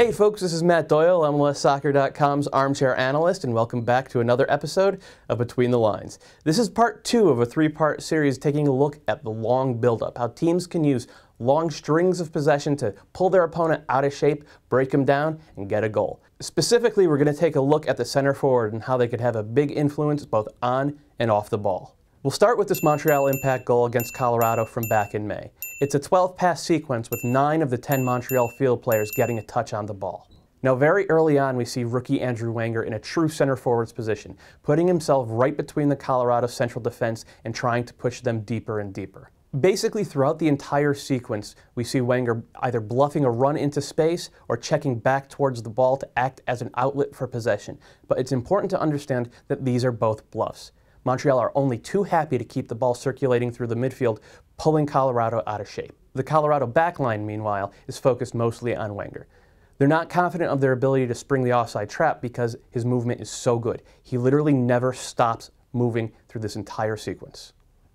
Hey folks, this is Matt Doyle, MLSsoccer.com's Armchair Analyst, and welcome back to another episode of Between the Lines. This is part 2 of a 3-part series taking a look at the long build-up, how teams can use long strings of possession to pull their opponent out of shape, break them down, and get a goal. Specifically, we're going to take a look at the center forward and how they could have a big influence both on and off the ball. We'll start with this Montreal Impact goal against Colorado from back in May. It's a 12-pass sequence with 9 of the 10 Montreal field players getting a touch on the ball. Now, very early on, we see rookie Andrew Wenger in a true center forward's position, putting himself right between the Colorado central defense and trying to push them deeper and deeper. Basically, throughout the entire sequence, we see Wenger either bluffing a run into space or checking back towards the ball to act as an outlet for possession. But it's important to understand that these are both bluffs. Montreal are only too happy to keep the ball circulating through the midfield, pulling Colorado out of shape. The Colorado backline, meanwhile, is focused mostly on Wenger. They're not confident of their ability to spring the offside trap because his movement is so good. He literally never stops moving through this entire sequence.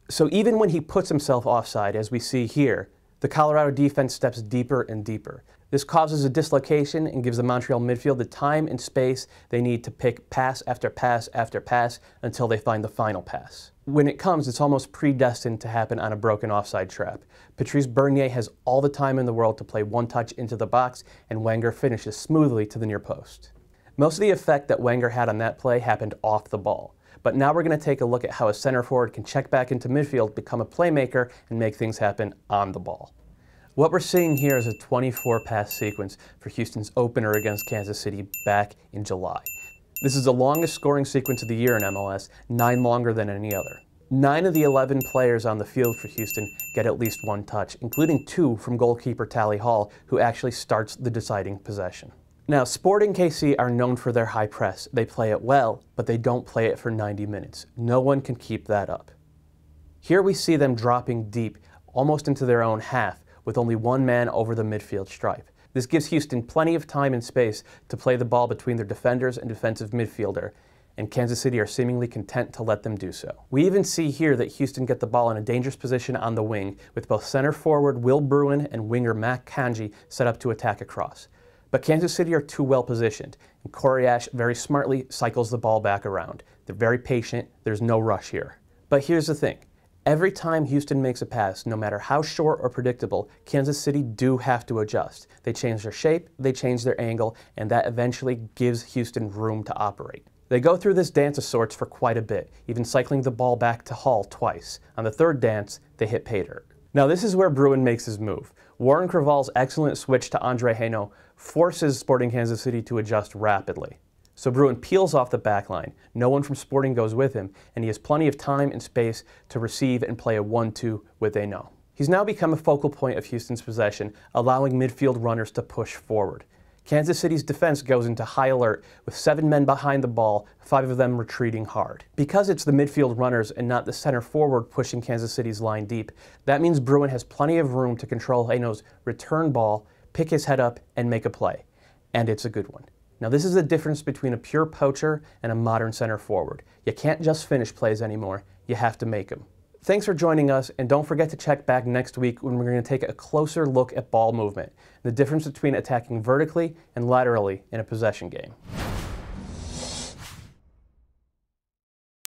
So even when he puts himself offside, as we see here, the Colorado defense steps deeper and deeper. This causes a dislocation and gives the Montreal midfield the time and space they need to pick pass after pass after pass until they find the final pass. When it comes, it's almost predestined to happen on a broken offside trap. Patrice Bernier has all the time in the world to play one touch into the box, and Wenger finishes smoothly to the near post. Most of the effect that Wenger had on that play happened off the ball. But now we're going to take a look at how a center forward can check back into midfield, become a playmaker, and make things happen on the ball. What we're seeing here is a 24-pass sequence for Houston's opener against Kansas City back in July. This is the longest scoring sequence of the year in MLS, 9 longer than any other. 9 of the 11 players on the field for Houston get at least one touch, including 2 from goalkeeper Tally Hall, who actually starts the deciding possession. Now, Sporting KC are known for their high press. They play it well, but they don't play it for 90 minutes. No one can keep that up. Here we see them dropping deep, almost into their own half, with only one man over the midfield stripe. This gives Houston plenty of time and space to play the ball between their defenders and defensive midfielder, and Kansas City are seemingly content to let them do so. We even see here that Houston get the ball in a dangerous position on the wing, with both center forward Will Bruin and winger Mac Kanji set up to attack across. But Kansas City are too well positioned, and Coriash very smartly cycles the ball back around. They're very patient, there's no rush here. But here's the thing. Every time Houston makes a pass, no matter how short or predictable, Kansas City do have to adjust. They change their shape, they change their angle, and that eventually gives Houston room to operate. They go through this dance of sorts for quite a bit, even cycling the ball back to Hall twice. On the third dance, they hit pay dirt. Now this is where Bruin makes his move. Warren Creval's excellent switch to Andre Hainaut forces Sporting Kansas City to adjust rapidly. So Bruin peels off the back line. No one from Sporting goes with him, and he has plenty of time and space to receive and play a 1-2 with Hainaut. He's now become a focal point of Houston's possession, allowing midfield runners to push forward. Kansas City's defense goes into high alert with 7 men behind the ball, 5 of them retreating hard. Because it's the midfield runners and not the center forward pushing Kansas City's line deep, that means Bruin has plenty of room to control Hainaut's return ball, pick his head up, and make a play. And it's a good one. Now this is the difference between a pure poacher and a modern center forward. You can't just finish plays anymore, you have to make them. Thanks for joining us, and don't forget to check back next week when we're going to take a closer look at ball movement, the difference between attacking vertically and laterally in a possession game.